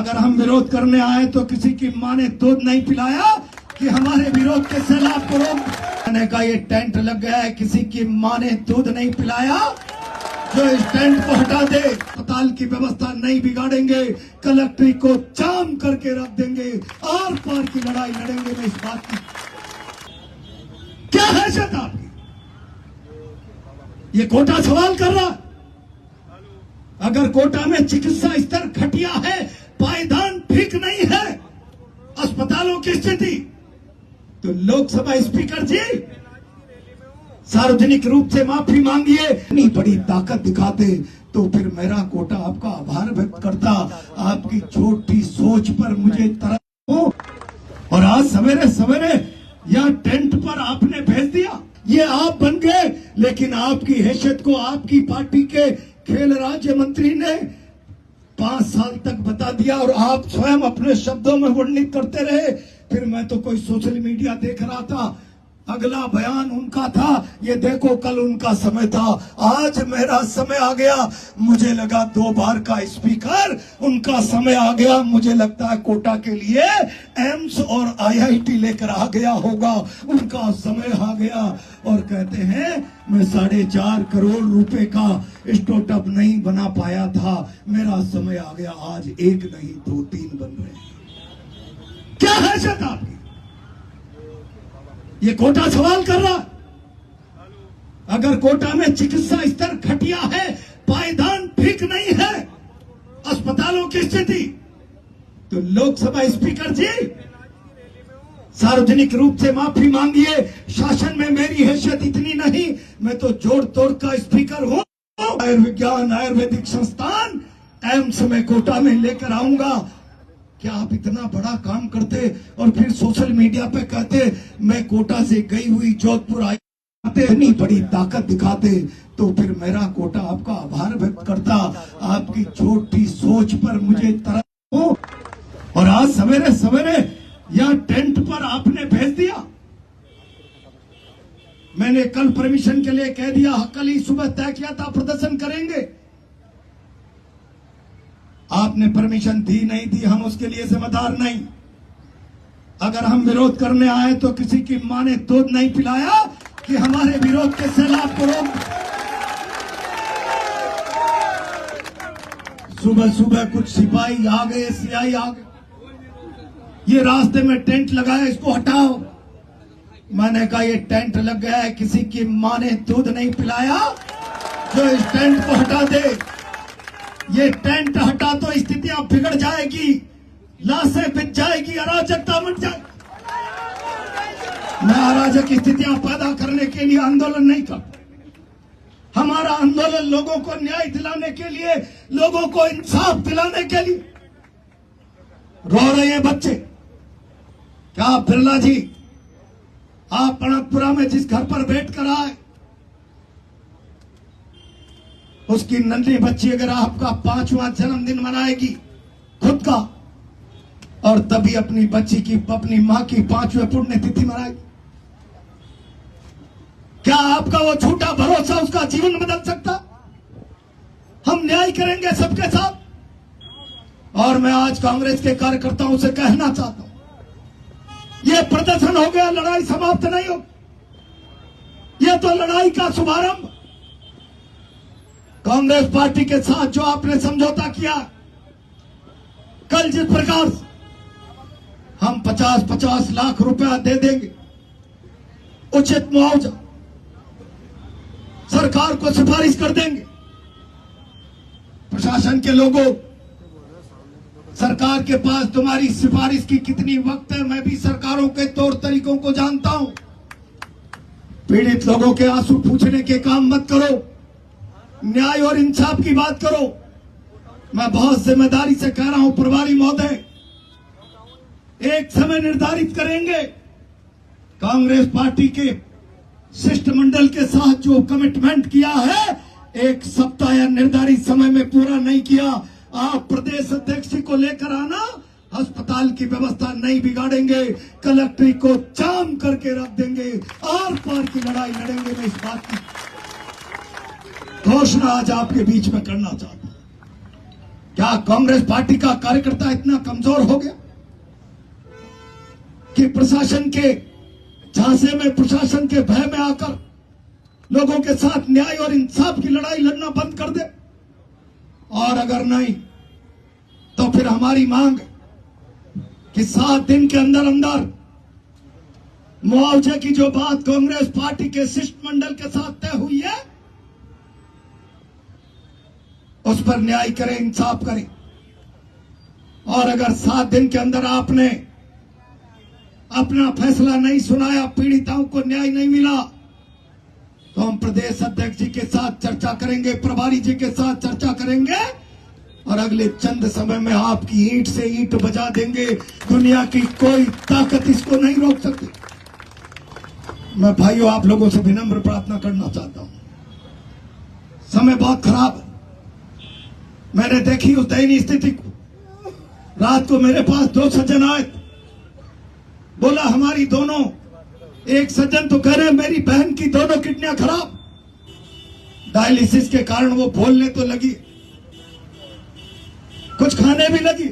अगर हम विरोध करने आए तो किसी की मां ने दूध नहीं पिलाया कि हमारे विरोध के सैलाब को रोक। मैंने कहा ये टेंट लग गया है, किसी की मां ने दूध नहीं पिलाया, जो इस टेंट को हटा दे। अस्पताल की व्यवस्था नहीं बिगाड़ेंगे, कलेक्ट्री को जाम करके रख देंगे, आर पार की लड़ाई लड़ेंगे। मैं इस बात की क्या हैसियत आपकी? ये कोटा सवाल कर रहा। अगर कोटा में चिकित्सा स्तर घटिया है, पायदान ठीक नहीं है, अस्पतालों की स्थिति, तो लोकसभा स्पीकर जी सार्वजनिक रूप से माफी मांगिए। इतनी बड़ी ताकत दिखाते तो फिर मेरा कोटा आपका आभार व्यक्त करता। आपकी छोटी सोच पर मुझे तरस हो, और आज सवेरे सवेरे यहाँ टेंट पर आपने भेज दिया। ये आप बन गए, लेकिन आपकी हैसियत को आपकी पार्टी के खेल राज्य मंत्री ने 5 साल तक बता दिया, और आप स्वयं अपने शब्दों में वर्णित करते रहे। फिर मैं तो कोई सोशल मीडिया देख रहा था, अगला बयान उनका था, ये देखो कल उनका समय था, आज मेरा समय आ गया। मुझे लगा 2 बार का स्पीकर, उनका समय आ गया। मुझे लगता है कोटा के लिए एम्स और IIT लेकर आ गया होगा, उनका समय आ गया। और कहते हैं मैं 4.5 करोड़ रुपए का स्टार्टअप नहीं बना पाया था, मेरा समय आ गया। आज 1 नहीं 2 3 बन रहे हैं। क्या हैसियत आपकी? ये कोटा सवाल कर रहा। अगर कोटा में चिकित्सा स्तर घटिया है, पायदान ठीक नहीं है, अस्पतालों की स्थिति, तो लोकसभा स्पीकर जी सार्वजनिक रूप से माफी मांगिए। शासन में मेरी हैसियत इतनी नहीं, मैं तो जोड़ तोड़ का स्पीकर हूं। आयुर्विज्ञान आयुर्वेदिक संस्थान एम्स में कोटा में लेकर आऊंगा। क्या आप इतना बड़ा काम करते और फिर सोशल मीडिया पे कहते मैं कोटा से गई हुई जोधपुर आई, इतनी बड़ी ताकत दिखाते तो फिर मेरा कोटा आपका आभार व्यक्त करता। आपकी छोटी सोच पर मुझे तरस हो, और आज सवेरे सवेरे यहाँ टेंट पर आपने भेज दिया। मैंने कल परमिशन के लिए कह दिया, कल ही सुबह तय किया था प्रदर्शन करेंगे। आपने परमिशन दी नहीं दी, हम उसके लिए जिम्मेदार नहीं। अगर हम विरोध करने आए तो किसी की मां ने दूध नहीं पिलाया कि हमारे विरोध के सैलाब को रोक। सुबह सुबह कुछ सिपाही आ गए, CI आ गए, ये रास्ते में टेंट लगाया, इसको हटाओ। मैंने कहा ये टेंट लग गया है, किसी की मां ने दूध नहीं पिलाया, जो इस टेंट को हटा दे। ये टेंट हटा तो स्थितियां बिगड़ जाएगी, लाशें बिछ जाएगी, अराजकता मिट जाएगी। मैं अराजक स्थितियां पैदा करने के लिए आंदोलन नहीं करता। हमारा आंदोलन लोगों को न्याय दिलाने के लिए, लोगों को इंसाफ दिलाने के लिए। रो रहे हैं बच्चे। क्या बिरला जी, आप पणकपुरा में जिस घर पर बैठ कर आए, उसकी नन्ही बच्ची अगर आपका 5वां जन्मदिन मनाएगी खुद का, और तभी अपनी बच्ची की, अपनी मां की 5वें पुण्यतिथि मनाएगी, क्या आपका वो झूठा भरोसा उसका जीवन बदल सकता? हम न्याय करेंगे सबके साथ। और मैं आज कांग्रेस के कार्यकर्ताओं से कहना चाहता हूं, ये प्रदर्शन हो गया, लड़ाई समाप्त नहीं हो, ये तो लड़ाई का शुभारंभ। कांग्रेस पार्टी के साथ जो आपने समझौता किया, कल जिस प्रकार हम 50-50 लाख रुपया दे देंगे, उचित मुआवजा सरकार को सिफारिश कर देंगे। प्रशासन के लोगों, सरकार के पास तुम्हारी सिफारिश की कितनी वक्त है, मैं भी सरकारों के तौर तरीकों को जानता हूं। पीड़ित लोगों के आंसू पूछने के काम मत करो, न्याय और इंसाफ की बात करो। मैं बहुत जिम्मेदारी से कह रहा हूं प्रभारी महोदय, एक समय निर्धारित करेंगे। कांग्रेस पार्टी के शिष्टमंडल के साथ जो कमिटमेंट किया है, 1 सप्ताह या निर्धारित समय में पूरा नहीं किया, आप प्रदेश अध्यक्ष को लेकर आना, अस्पताल की व्यवस्था नहीं बिगाड़ेंगे, कलेक्ट्री को जाम करके रख देंगे, आर पार की लड़ाई लड़ेंगे। मैं इस बात की घोषणा आज आपके बीच में करना चाहता हूं। क्या कांग्रेस पार्टी का कार्यकर्ता इतना कमजोर हो गया कि प्रशासन के झांसे में, प्रशासन के भय में आकर लोगों के साथ न्याय और इंसाफ की लड़ाई लड़ना बंद कर दे? और अगर नहीं तो फिर हमारी मांग कि 7 दिन के अंदर अंदर मुआवजे की जो बात कांग्रेस पार्टी के शिष्टमंडल के साथ तय हुई है उस पर न्याय करें, इंसाफ करें। और अगर 7 दिन के अंदर आपने अपना फैसला नहीं सुनाया, पीड़िताओं को न्याय नहीं मिला, तो हम प्रदेश अध्यक्ष जी के साथ चर्चा करेंगे, प्रभारी जी के साथ चर्चा करेंगे और अगले चंद समय में आपकी ईंट से ईंट बजा देंगे। दुनिया की कोई ताकत इसको नहीं रोक सकती। मैं भाइयों आप लोगों से विनम्र प्रार्थना करना चाहता हूं, समय बहुत खराब है। मैंने देखी उस दयनीय स्थिति को। रात को मेरे पास 2 सज्जन आए, बोला हमारी दोनों, एक सज्जन तो कह रहे मेरी बहन की दोनों किडनियां खराब, डायलिसिस के कारण वो बोलने तो लगी, कुछ खाने भी लगी,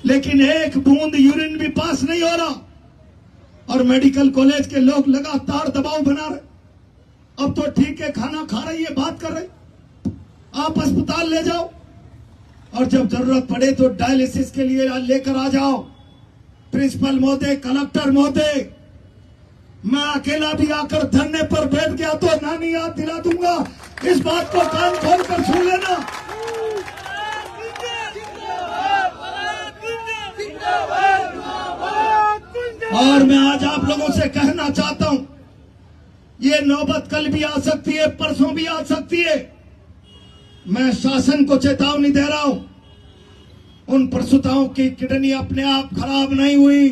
लेकिन एक बूंद यूरिन भी पास नहीं हो रहा। और मेडिकल कॉलेज के लोग लगातार दबाव बना रहे। अब तो ठीक है, खाना खा रही है, बात कर रहे, आप अस्पताल ले जाओ और जब जरूरत पड़े तो डायलिसिस के लिए लेकर आ जाओ। प्रिंसिपल महोदय, कलेक्टर महोदय, मैं अकेला भी आकर धरने पर बैठ गया तो नानी याद दिला दूंगा। इस बात को कान खोलकर सुन लेना। और मैं आज आप लोगों से कहना चाहता हूं, ये नौबत कल भी आ सकती है, परसों भी आ सकती है। मैं शासन को चेतावनी दे रहा हूं, उन प्रसूताओं की किडनी अपने आप खराब नहीं हुई,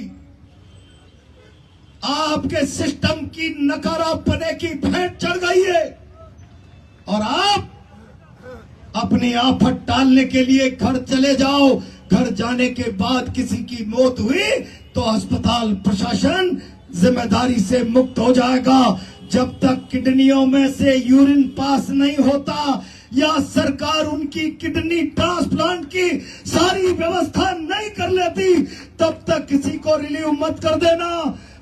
आपके सिस्टम की नकारापने की भेंट चढ़ गई है। और आप अपनी आफत टालने के लिए घर चले जाओ। घर जाने के बाद किसी की मौत हुई तो अस्पताल प्रशासन जिम्मेदारी से मुक्त हो जाएगा। जब तक किडनियों में से यूरिन पास नहीं होता या सरकार उनकी किडनी ट्रांसप्लांट की सारी व्यवस्था नहीं कर लेती, तब तक किसी को रिलीव मत कर देना,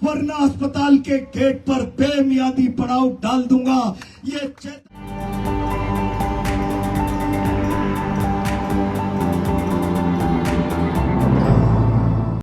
वरना अस्पताल के गेट पर बेमियादी पड़ाव डाल दूंगा। ये